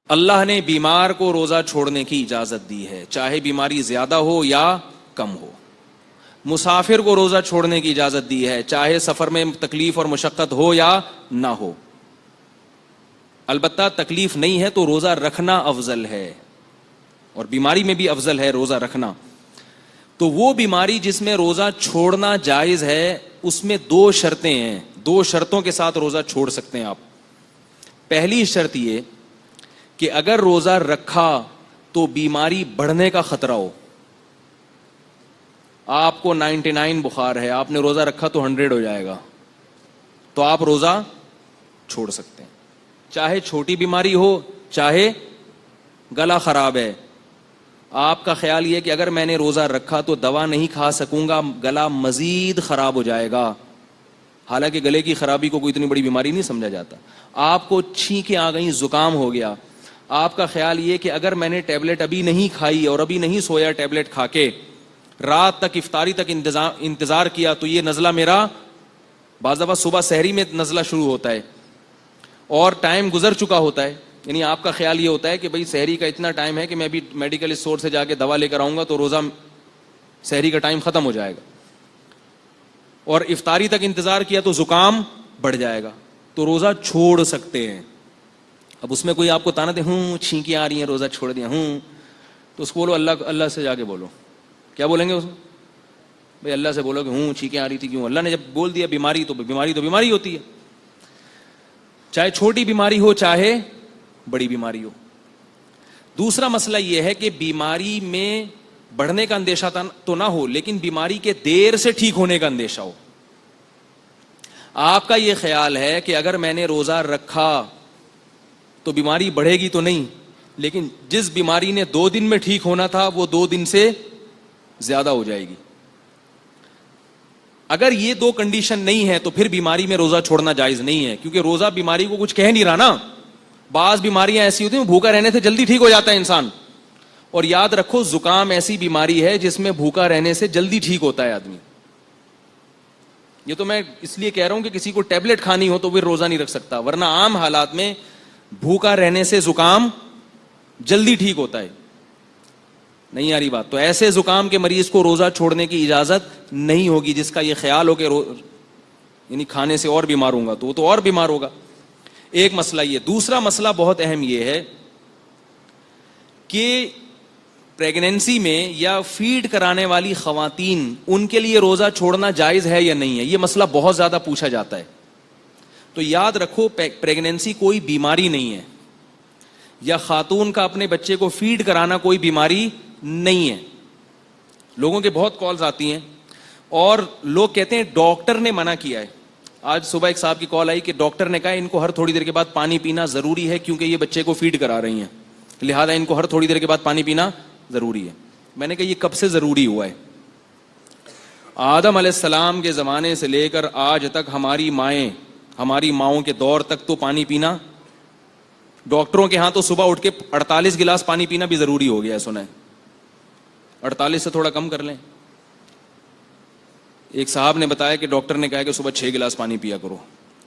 اللہ نے بیمار کو روزہ چھوڑنے کی اجازت دی ہے، چاہے بیماری زیادہ ہو یا کم ہو۔ مسافر کو روزہ چھوڑنے کی اجازت دی ہے، چاہے سفر میں تکلیف اور مشقت ہو یا نہ ہو۔ البتہ تکلیف نہیں ہے تو روزہ رکھنا افضل ہے، اور بیماری میں بھی افضل ہے روزہ رکھنا۔ تو وہ بیماری جس میں روزہ چھوڑنا جائز ہے، اس میں دو شرطیں ہیں، دو شرطوں کے ساتھ روزہ چھوڑ سکتے ہیں آپ۔ پہلی شرط یہ کہ اگر روزہ رکھا تو بیماری بڑھنے کا خطرہ ہو۔ آپ کو 99 بخار ہے، آپ نے روزہ رکھا تو 100 ہو جائے گا، تو آپ روزہ چھوڑ سکتے ہیں، چاہے چھوٹی بیماری ہو چاہے گلا خراب ہے۔ آپ کا خیال یہ کہ اگر میں نے روزہ رکھا تو دوا نہیں کھا سکوں گا، گلا مزید خراب ہو جائے گا، حالانکہ گلے کی خرابی کو کوئی اتنی بڑی بیماری نہیں سمجھا جاتا۔ آپ کو چھینکیں آ گئیں، زکام ہو گیا، آپ کا خیال یہ کہ اگر میں نے ٹیبلٹ ابھی نہیں کھائی اور ابھی نہیں سویا ٹیبلٹ کھا کے، رات تک افطاری تک انتظار کیا، تو یہ نزلہ میرا بعض دفعہ صبح سحری میں نزلہ شروع ہوتا ہے اور ٹائم گزر چکا ہوتا ہے، یعنی آپ کا خیال یہ ہوتا ہے کہ بھئی سحری کا اتنا ٹائم ہے کہ میں ابھی میڈیکل اسٹور سے جا کے دوا لے کر آؤں گا تو روزہ سحری کا ٹائم ختم ہو جائے گا، اور افطاری تک انتظار کیا تو زکام بڑھ جائے گا، تو روزہ چھوڑ سکتے ہیں۔ اب اس میں کوئی آپ کو تانا دے، چھینکیں آ رہی ہیں روزہ چھوڑ دیا، تو اس کو بولو اللہ سے جا کے بولو۔ کیا بولیں گے اس کو؟ بھئی اللہ سے بولو کہ چھینکیں آ رہی تھی کیوں؟ اللہ نے جب بول دیا بیماری تو بیماری ہوتی ہے، چاہے چھوٹی بیماری ہو چاہے بڑی بیماری ہو۔ دوسرا مسئلہ یہ ہے کہ بیماری میں بڑھنے کا اندیشہ تو نہ ہو، لیکن بیماری کے دیر سے ٹھیک ہونے کا اندیشہ ہو۔ آپ کا یہ خیال ہے کہ اگر میں نے روزہ رکھا تو بیماری بڑھے گی تو نہیں، لیکن جس بیماری نے 2 دن میں ٹھیک ہونا تھا وہ 2 دن سے زیادہ ہو جائے گی۔ اگر یہ 2 کنڈیشن نہیں ہے تو پھر بیماری میں روزہ چھوڑنا جائز نہیں ہے، کیونکہ روزہ بیماری کو کچھ کہہ نہیں رہا نا۔ بعض بیماریاں ایسی ہوتی ہیں بھوکا رہنے سے جلدی ٹھیک ہو جاتا ہے انسان، اور یاد رکھو زکام ایسی بیماری ہے جس میں بھوکا رہنے سے جلدی ٹھیک ہوتا ہے آدمی۔ یہ تو میں اس لیے کہہ رہا ہوں کہ کسی کو ٹیبلٹ کھانی ہو تو پھر روزہ نہیں رکھ سکتا، ورنہ عام حالات میں بھوکا رہنے سے زکام جلدی ٹھیک ہوتا ہے۔ نہیں آ رہی بات؟ تو ایسے زکام کے مریض کو روزہ چھوڑنے کی اجازت نہیں ہوگی، جس کا یہ خیال ہو کہ یعنی کھانے سے اور بیمار ہوں گا تو وہ تو اور بیمار ہوگا۔ ایک مسئلہ یہ۔ دوسرا مسئلہ بہت اہم یہ ہے کہ پریگنینسی میں یا فیڈ کرانے والی خواتین، ان کے لیے روزہ چھوڑنا جائز ہے یا نہیں ہے؟ یہ مسئلہ بہت زیادہ پوچھا جاتا ہے۔ تو یاد رکھو پریگنینسی کوئی بیماری نہیں ہے، یا خاتون کا اپنے بچے کو فیڈ کرانا کوئی بیماری نہیں ہے۔ لوگوں کے بہت کالز آتی ہیں اور لوگ کہتے ہیں ڈاکٹر نے منع کیا ہے۔ آج صبح ایک صاحب کی کال آئی کہ ڈاکٹر نے کہا ان کو ہر تھوڑی دیر کے بعد پانی پینا ضروری ہے کیونکہ یہ بچے کو فیڈ کرا رہی ہیں، لہذا ان کو ہر تھوڑی دیر کے بعد پانی پینا ضروری ہے۔ میں نے کہا یہ کب سے ضروری ہوا ہے؟ آدم علیہ السلام کے زمانے سے لے کر آج تک ہماری ماؤں کے دور تک تو پانی پینا، ڈاکٹروں کے ہاں تو صبح اٹھ کے 48 گلاس پانی پینا بھی ضروری ہو گیا ہے، سنا ہے؟ 48 سے تھوڑا کم کر لیں۔ ایک صاحب نے بتایا کہ ڈاکٹر نے کہا کہ صبح 6 گلاس پانی پیا کرو۔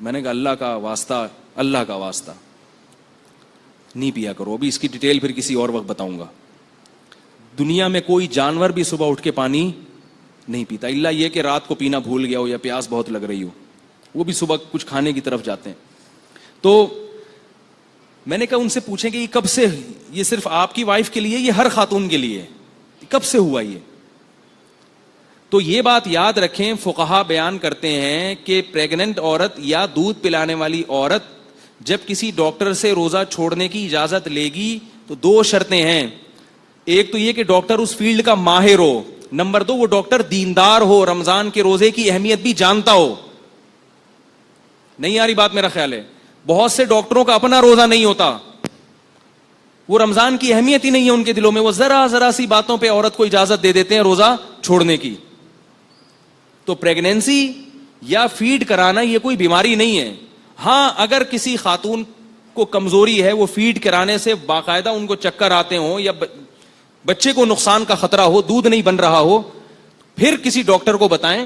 میں نے کہا اللہ کا واسطہ نہیں پیا کرو، ابھی اس کی ڈیٹیل پھر کسی اور وقت بتاؤں گا۔ دنیا میں کوئی جانور بھی صبح اٹھ کے پانی نہیں پیتا، الا یہ کہ رات کو پینا بھول گیا ہو یا پیاس بہت لگ رہی ہو، وہ بھی صبح کچھ کھانے کی طرف جاتے ہیں۔ تو میں نے کہا ان سے پوچھیں کہ یہ کب سے، یہ صرف آپ کی وائف کے لیے، یہ ہر خاتون کے لیے کب سے ہوا یہ؟ تو یہ بات یاد رکھیں، فقہا بیان کرتے ہیں کہ پریگننٹ عورت یا دودھ پلانے والی عورت جب کسی ڈاکٹر سے روزہ چھوڑنے کی اجازت لے گی تو 2 شرطیں ہیں۔ ایک تو یہ کہ ڈاکٹر اس فیلڈ کا ماہر ہو، نمبر 2 وہ ڈاکٹر دیندار ہو، رمضان کے روزے کی اہمیت بھی جانتا ہو۔ نہیں آ رہی بات؟ میرا خیال ہے بہت سے ڈاکٹروں کا اپنا روزہ نہیں ہوتا، وہ رمضان کی اہمیت ہی نہیں ہے ان کے دلوں میں، وہ ذرا سی باتوں پہ عورت کو اجازت دے دیتے ہیں روزہ چھوڑنے کی۔ تو پریگنینسی یا فیڈ کرانا یہ کوئی بیماری نہیں ہے۔ ہاں اگر کسی خاتون کو کمزوری ہے، وہ فیڈ کرانے سے باقاعدہ ان کو چکر آتے ہوں یا بچے کو نقصان کا خطرہ ہو، دودھ نہیں بن رہا ہو، پھر کسی ڈاکٹر کو بتائیں۔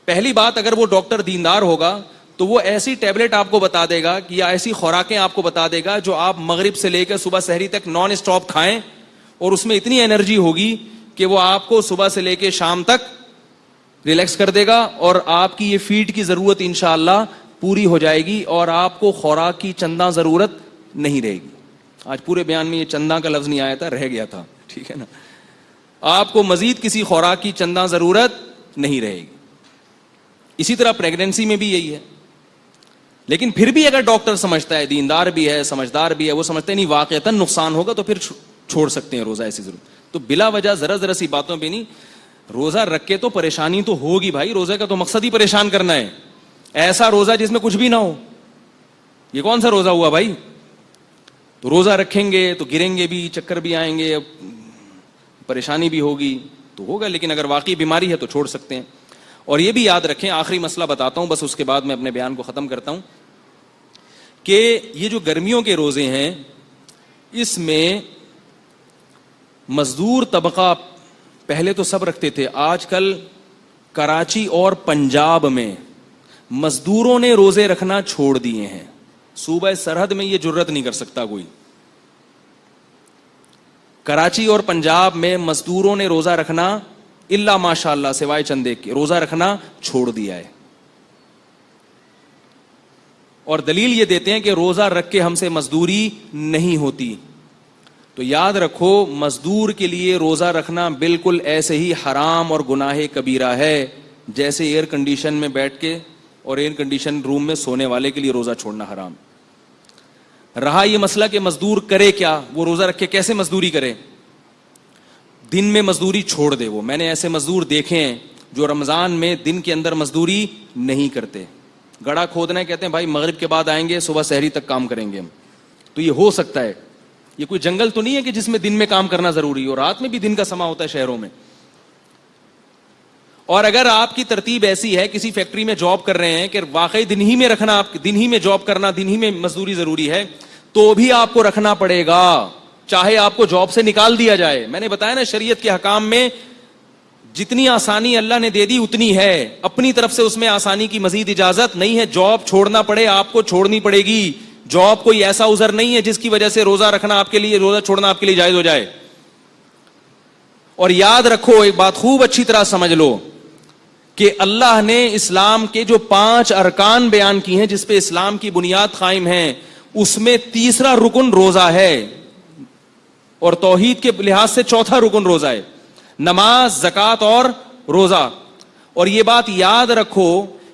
پہلی بات، اگر وہ ڈاکٹر دیندار ہوگا تو وہ ایسی ٹیبلٹ آپ کو بتا دے گا کہ یا ایسی خوراکیں آپ کو بتا دے گا جو آپ مغرب سے لے کر صبح سحری تک نان اسٹاپ کھائیں, اور اس میں اتنی انرجی ہوگی کہ وہ آپ کو صبح سے لے کے شام تک ریلیکس کر دے گا, اور آپ کی یہ فیڈ کی ضرورت انشاءاللہ پوری ہو جائے گی, اور آپ کو خوراک کی چندہ ضرورت نہیں رہے گی. آج پورے بیان میں یہ چندہ کا لفظ نہیں آیا تھا, رہ گیا تھا, ٹھیک ہے نا. آپ کو مزید کسی خوراک کی چندہ ضرورت نہیں رہے گی. اسی طرح پریگنینسی میں بھی یہی ہے. لیکن پھر بھی اگر ڈاکٹر سمجھتا ہے, دیندار بھی ہے, سمجھدار بھی ہے, وہ سمجھتے نہیں واقعتاً نقصان ہوگا, تو پھر چھوڑ سکتے ہیں روزہ ایسی ضرورت. تو بلا وجہ ذرا سی باتوں پہ نہیں. روزہ رکھ کے تو پریشانی تو ہوگی بھائی, روزے کا تو مقصد ہی پریشان کرنا ہے. ایسا روزہ جس میں کچھ بھی نہ ہو, یہ کون سا روزہ ہوا بھائی؟ تو روزہ رکھیں گے تو گریں گے بھی, چکر بھی آئیں گے, پریشانی بھی ہوگی, تو ہوگا. لیکن اگر واقعی بیماری ہے تو چھوڑ سکتے ہیں. اور یہ بھی یاد رکھیں, آخری مسئلہ بتاتا ہوں بس, اس کے بعد میں اپنے بیان کو ختم کرتا ہوں, کہ یہ جو گرمیوں کے روزے ہیں اس میں مزدور طبقہ پہلے تو سب رکھتے تھے, آج کل کراچی اور پنجاب میں مزدوروں نے روزے رکھنا چھوڑ دیے ہیں. صوبہ سرحد میں یہ جرت نہیں کر سکتا کوئی. کراچی اور پنجاب میں مزدوروں نے روزہ رکھنا الا ماشاء اللہ سوائے چندے کے روزہ رکھنا چھوڑ دیا ہے. اور دلیل یہ دیتے ہیں کہ روزہ رکھ کے ہم سے مزدوری نہیں ہوتی. تو یاد رکھو, مزدور کے لیے روزہ رکھنا بالکل ایسے ہی حرام اور گناہ کبیرہ ہے جیسے ایئر کنڈیشن میں بیٹھ کے اور ایئر کنڈیشن روم میں سونے والے کے لیے روزہ چھوڑنا حرام. رہا یہ مسئلہ کہ مزدور کرے کیا, وہ روزہ رکھ کے کیسے مزدوری کرے؟ دن میں مزدوری چھوڑ دے. وہ میں نے ایسے مزدور دیکھے ہیں جو رمضان میں دن کے اندر مزدوری نہیں کرتے. گڑھا کھودنا ہے, کہتے ہیں بھائی مغرب کے بعد آئیں گے, صبح سحری تک کام کریں گے ہم. تو یہ ہو سکتا ہے, یہ کوئی جنگل تو نہیں ہے کہ جس میں دن میں کام کرنا ضروری ہو, رات میں بھی دن کا سما ہوتا ہے شہروں میں. اور اگر آپ کی ترتیب ایسی ہے, کسی فیکٹری میں جاب کر رہے ہیں کہ واقعی دن ہی میں رکھنا, آپ دن ہی میں جاب کرنا, دن ہی میں مزدوری ضروری ہے, تو بھی آپ کو رکھنا پڑے گا, چاہے آپ کو جاب سے نکال دیا جائے. میں نے بتایا نا, شریعت کے حکام میں جتنی آسانی اللہ نے دے دی اتنی ہے, اپنی طرف سے اس میں آسانی کی مزید اجازت نہیں ہے. جاب چھوڑنا پڑے آپ کو, چھوڑنی پڑے گی. جاب کوئی ایسا عذر نہیں ہے جس کی وجہ سے روزہ رکھنا آپ کے لیے, روزہ چھوڑنا آپ کے لیے جائز ہو جائے. اور یاد رکھو, ایک بات خوب اچھی طرح سمجھ لو کہ اللہ نے اسلام کے جو 5 ارکان بیان کی ہیں جس پہ اسلام کی بنیاد قائم ہے, اس میں تیسرا رکن روزہ ہے, اور توحید کے لحاظ سے چوتھا رکن روزہ ہے, نماز, زکوٰۃ اور روزہ. اور یہ بات یاد رکھو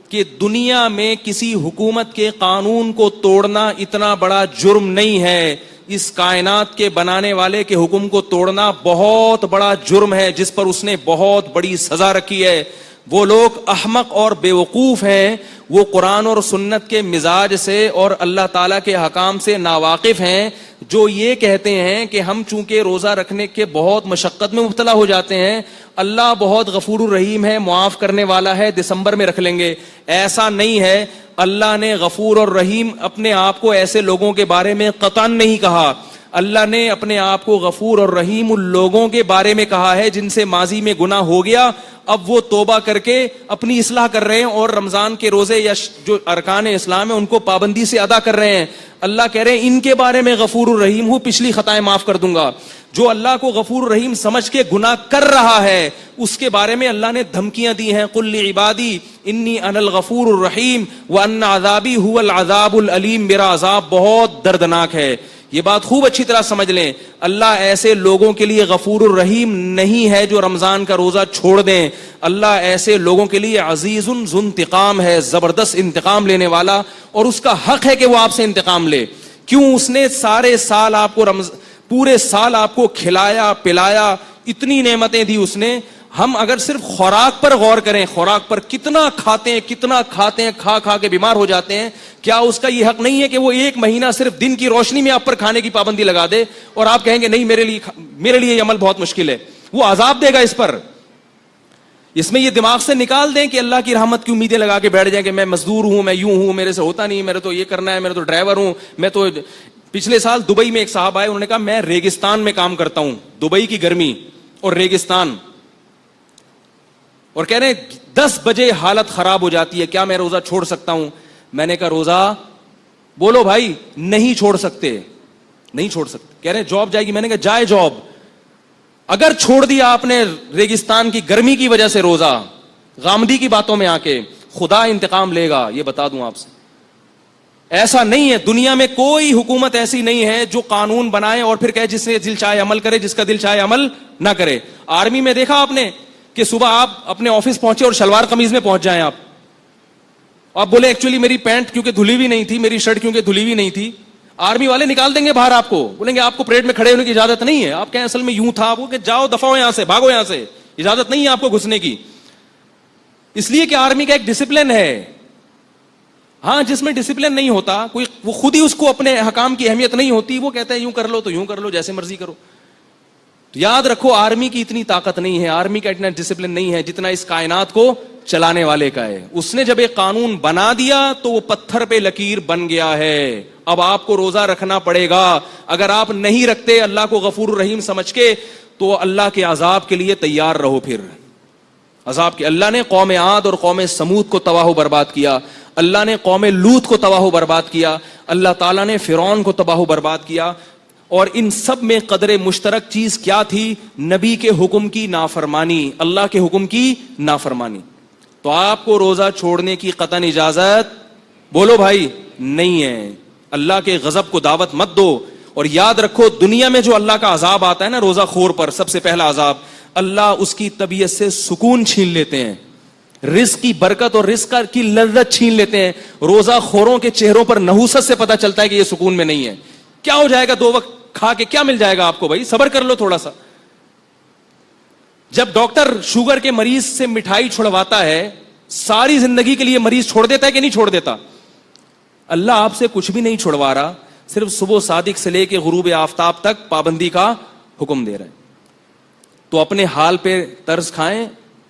کہ دنیا میں کسی حکومت کے قانون کو توڑنا اتنا بڑا جرم نہیں ہے. اس کائنات کے بنانے والے کے حکم کو توڑنا بہت بڑا جرم ہے جس پر اس نے بہت بڑی سزا رکھی ہے. وہ لوگ احمق اور بیوقوف ہیں, وہ قرآن اور سنت کے مزاج سے اور اللہ تعالیٰ کے حکام سے ناواقف ہیں, جو یہ کہتے ہیں کہ ہم چونکہ روزہ رکھنے کے بہت مشقت میں مبتلا ہو جاتے ہیں, اللہ بہت غفور الرحیم ہے, معاف کرنے والا ہے, دسمبر میں رکھ لیں گے. ایسا نہیں ہے. اللہ نے غفور اور رحیم اپنے آپ کو ایسے لوگوں کے بارے میں قطعاً نہیں کہا. اللہ نے اپنے آپ کو غفور اور رحیم ان لوگوں کے بارے میں کہا ہے جن سے ماضی میں گناہ ہو گیا, اب وہ توبہ کر کے اپنی اصلاح کر رہے ہیں اور رمضان کے روزے یا جو ارکان اسلام ہیں ان کو پابندی سے ادا کر رہے ہیں. اللہ کہہ رہے ہیں ان کے بارے میں غفور الرحیم ہوں, پچھلی خطائیں معاف کر دوں گا. جو اللہ کو غفور الرحیم سمجھ کے گناہ کر رہا ہے اس کے بارے میں اللہ نے دھمکیاں دی ہیں, قل لعبادی انی انا الغفور الرحیم وان عذابی هو العذاب العلیم, میرا عذاب بہت دردناک ہے. یہ بات خوب اچھی طرح سمجھ لیں, اللہ ایسے لوگوں کے لیے غفور الرحیم نہیں ہے جو رمضان کا روزہ چھوڑ دیں. اللہ ایسے لوگوں کے لیے عزیز ذو انتقام ہے, زبردست انتقام لینے والا, اور اس کا حق ہے کہ وہ آپ سے انتقام لے. کیوں؟ اس نے سارے سال آپ کو پورے سال آپ کو کھلایا پلایا, اتنی نعمتیں دی اس نے. ہم اگر صرف خوراک پر غور کریں, خوراک پر کتنا کھاتے ہیں, کھا کھا کے بیمار ہو جاتے ہیں, کیا اس کا یہ حق نہیں ہے کہ وہ 1 مہینہ صرف دن کی روشنی میں آپ پر کھانے کی پابندی لگا دے اور آپ کہیں گے نہیں میرے لیے یہ عمل بہت مشکل ہے؟ وہ عذاب دے گا اس پر. اس میں یہ دماغ سے نکال دیں کہ اللہ کی رحمت کی امیدیں لگا کے بیٹھ جائیں کہ میں مزدور ہوں, میں یوں ہوں, میرے سے ہوتا نہیں, میرے تو یہ کرنا ہے, میرے تو ڈرائیور ہوں, میں تو. پچھلے سال دبئی میں ایک صاحب آئے, انہوں نے کہا میں ریگستان میں کام کرتا ہوں, دبئی کی گرمی اور ریگستان, اور کہہ رہے ہیں 10 بجے حالت خراب ہو جاتی ہے, کیا میں روزہ چھوڑ سکتا ہوں؟ میں نے کہا روزہ بولو بھائی نہیں چھوڑ سکتے, نہیں چھوڑ سکتے. کہہ رہے جاب جائے گی, میں نے کہا جائے جاب. اگر چھوڑ دیا آپ نے ریگستان کی گرمی کی وجہ سے روزہ, غامدی کی باتوں میں آ کے, خدا انتقام لے گا, یہ بتا دوں آپ سے. ایسا نہیں ہے, دنیا میں کوئی حکومت ایسی نہیں ہے جو قانون بنائے اور پھر کہے جس سے دل چاہے عمل کرے, جس کا دل چاہے عمل نہ کرے. آرمی میں دیکھا آپ نے کہ صبح آپ اپنے آفس پہنچے اور شلوار قمیض میں پہنچ جائیں آپ بولے ایکچولی میری پینٹ کیونکہ دھلی بھی نہیں تھی, میری شرٹ کیونکہ دھلی بھی نہیں تھی, آرمی والے نکال دیں گے باہر آپ کو, بولیں گے آپ کو پریڈ میں کھڑے ہونے کی اجازت نہیں ہے. آپ کہیں اصل میں یوں تھا, آپ کو کہ جاؤ دفعہ ہو یہاں سے, بھاگو یہاں سے, اجازت نہیں ہے آپ کو گھسنے کی. اس لیے کہ آرمی کا ایک ڈسپلن ہے. ہاں جس میں ڈسپلن نہیں ہوتا کوئی, وہ خود ہی اس کو اپنے حکام کی اہمیت نہیں ہوتی, وہ کہتا ہے یوں کر لو تو یوں کر لو, جیسے مرضی کرو. تو یاد رکھو آرمی کی اتنی طاقت نہیں ہے, آرمی کا اتنا ڈسپلن نہیں ہے جتنا اس کائنات کو چلانے والے کا ہے. اس نے جب ایک قانون بنا دیا تو وہ پتھر پہ لکیر بن گیا ہے. اب آپ کو روزہ رکھنا پڑے گا. اگر آپ نہیں رکھتے اللہ کو غفور الرحیم سمجھ کے, تو اللہ کے عذاب کے لیے تیار رہو. پھر عذاب کے, اللہ نے قوم عاد اور قوم سمود کو تباہ و برباد کیا, اللہ نے قوم لوط کو تباہ و برباد کیا, اللہ تعالیٰ نے فرعون کو تباہ و برباد کیا. اور ان سب میں قدر مشترک چیز کیا تھی؟ نبی کے حکم کی نافرمانی, اللہ کے حکم کی نافرمانی. تو آپ کو روزہ چھوڑنے کی قطعاً اجازت بولو بھائی نہیں ہے. اللہ کے غضب کو دعوت مت دو. اور یاد رکھو دنیا میں جو اللہ کا عذاب آتا ہے نا روزہ خور پر, سب سے پہلا عذاب, اللہ اس کی طبیعت سے سکون چھین لیتے ہیں, رزق کی برکت اور رزق کی لذت چھین لیتے ہیں. روزہ خوروں کے چہروں پر نحوست سے پتہ چلتا ہے کہ یہ سکون میں نہیں ہے. کیا ہو جائے گا 2 وقت کھا کے, کیا مل جائے گا آپ کو؟ بھائی صبر کر لو تھوڑا سا. جب ڈاکٹر شوگر کے مریض سے مٹھائی چھڑواتا ہے, ساری زندگی کے لیے مریض چھوڑ دیتا ہے کہ نہیں چھوڑ دیتا؟ اللہ آپ سے کچھ بھی نہیں چھڑوا رہا, صرف صبح صادق سے لے کے غروب آفتاب تک پابندی کا حکم دے رہا ہے. تو اپنے حال پہ طرز کھائیں,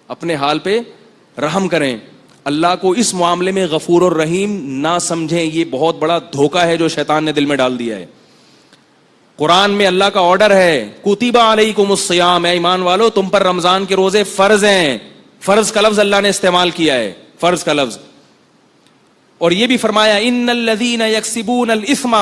اپنے حال پہ رحم کریں. اللہ کو اس معاملے میں غفور اور رحیم نہ سمجھیں, یہ بہت بڑا دھوکہ ہے جو شیطان نے دل میں ڈال دیا ہے. قرآن میں اللہ کا آرڈر ہے, کتب علیکم الصیام, اے ایمان والو تم پر رمضان کے روزے فرض ہیں. فرض کا لفظ اللہ نے استعمال کیا ہے, فرض کا لفظ. اور یہ بھی فرمایا ان الذین یکسبون الاثم,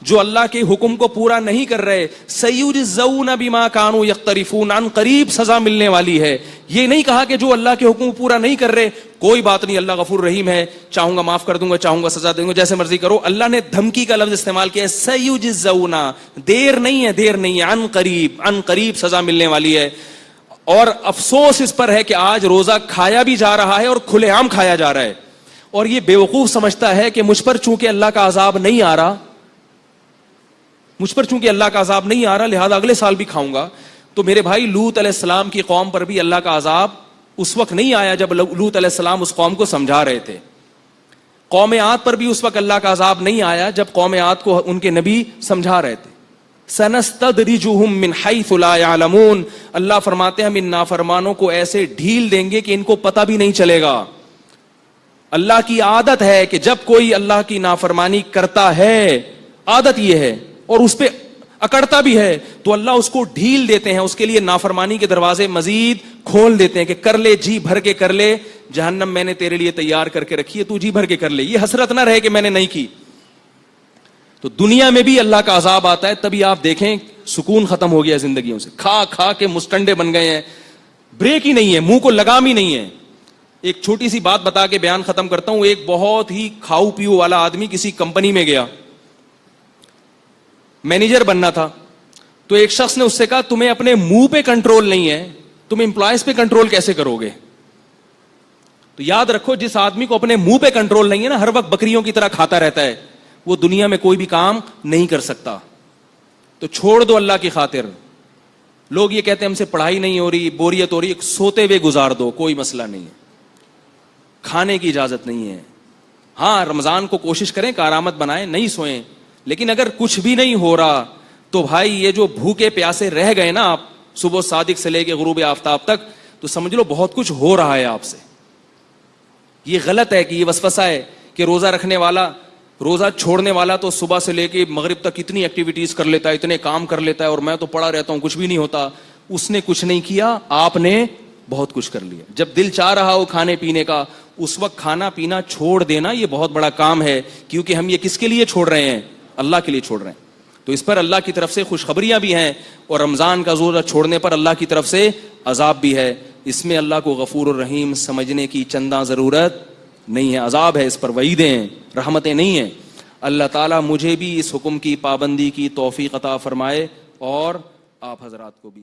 جو اللہ کے حکم کو پورا نہیں کر رہے, سیجزون بما کانوا یقترفون, عن قریب سزا ملنے والی ہے. یہ نہیں کہا کہ جو اللہ کے حکم کو پورا نہیں کر رہے کوئی بات نہیں, اللہ غفور رحیم ہے, چاہوں گا معاف کر دوں گا, چاہوں گا سزا دوں گا, جیسے مرضی کرو. اللہ نے دھمکی کا لفظ استعمال کیا ہے, سیجزون, دیر نہیں ہے, دیر نہیں ہے, عن قریب سزا ملنے والی ہے. اور افسوس اس پر ہے کہ آج روزہ کھایا بھی جا رہا ہے اور کھلے عام کھایا جا رہا ہے. اور یہ بیوقوف سمجھتا ہے کہ مجھ پر چونکہ اللہ کا عذاب نہیں آ رہا, مجھ پر چونکہ اللہ کا عذاب نہیں آ رہا لہذا اگلے سال بھی کھاؤں گا. تو میرے بھائی لوط علیہ السلام کی قوم پر بھی اللہ کا عذاب اس وقت نہیں آیا جب لوط علیہ السلام اس قوم کو سمجھا رہے تھے. قوم عاد پر بھی اس وقت اللہ کا عذاب نہیں آیا جب قوم عاد کو ان کے نبی سمجھا رہے تھے. سنستدرجهم من حيث لا يعلمون, اللہ فرماتے ہیں ہم ان نافرمانوں کو ایسے ڈھیل دیں گے کہ ان کو پتہ بھی نہیں چلے گا. اللہ کی عادت ہے کہ جب کوئی اللہ کی نافرمانی کرتا ہے, عادت یہ ہے, اور اس پہ اکڑتا بھی ہے, تو اللہ اس کو ڈھیل دیتے ہیں, اس کے لیے نافرمانی کے دروازے مزید کھول دیتے ہیں کہ کر لے, جی بھر کے کر لے, جہنم میں نے تیرے لیے تیار کر کے رکھی ہے, تو جی بھر کے کر لے, یہ حسرت نہ رہے کہ میں نے نہیں کی. تو دنیا میں بھی اللہ کا عذاب آتا ہے, تبھی آپ دیکھیں سکون ختم ہو گیا زندگیوں سے, کھا کھا کے مستنڈے بن گئے ہیں, بریک ہی نہیں ہے, منہ کو لگام ہی نہیں ہے. ایک چھوٹی سی بات بتا کے بیان ختم کرتا ہوں. ایک بہت ہی کھاؤ پیو والا آدمی کسی کمپنی میں گیا, مینیجر بننا تھا. تو ایک شخص نے اس سے کہا تمہیں اپنے منہ پہ کنٹرول نہیں ہے, تم امپلائیز پہ کنٹرول کیسے کرو گے؟ تو یاد رکھو جس آدمی کو اپنے منہ پہ کنٹرول نہیں ہے نا, ہر وقت بکریوں کی طرح کھاتا رہتا ہے, وہ دنیا میں کوئی بھی کام نہیں کر سکتا. تو چھوڑ دو اللہ کی خاطر. لوگ یہ کہتے ہیں ہم سے پڑھائی نہیں ہو رہی, بوریت ہو رہی, سوتے ہوئے گزار دو, کوئی مسئلہ نہیں ہے, کھانے کی اجازت نہیں ہے. ہاں رمضان کو کوشش کریں کارآمد بنائیں, نہیں سوئیں, لیکن اگر کچھ بھی نہیں ہو رہا تو بھائی یہ جو بھوکے پیاسے رہ گئے نا آپ صبح صادق سے لے کے غروب آفتاب تک, تو سمجھ لو بہت کچھ ہو رہا ہے آپ سے. یہ غلط ہے کہ یہ وسوسہ ہے کہ روزہ رکھنے والا, روزہ چھوڑنے والا تو صبح سے لے کے مغرب تک اتنی ایکٹیویٹیز کر لیتا ہے, اتنے کام کر لیتا ہے, اور میں تو پڑا رہتا ہوں, کچھ بھی نہیں ہوتا. اس نے کچھ نہیں کیا, آپ نے بہت کچھ کر لیا. جب دل چاہ رہا ہو کھانے پینے کا اس وقت کھانا پینا چھوڑ دینا یہ بہت بڑا کام ہے, کیونکہ ہم یہ کس کے لیے چھوڑ رہے ہیں؟ اللہ کے لیے چھوڑ رہے ہیں. تو اس پر اللہ کی طرف سے خوشخبریاں بھی ہیں, اور رمضان کا روزہ چھوڑنے پر اللہ کی طرف سے عذاب بھی ہے. اس میں اللہ کو غفور الرحیم سمجھنے کی چندہ ضرورت نہیں ہے. عذاب ہے, اس پر وعیدیں ہیں, رحمتیں نہیں ہیں. اللہ تعالیٰ مجھے بھی اس حکم کی پابندی کی توفیق عطا فرمائے اور آپ حضرات کو بھی.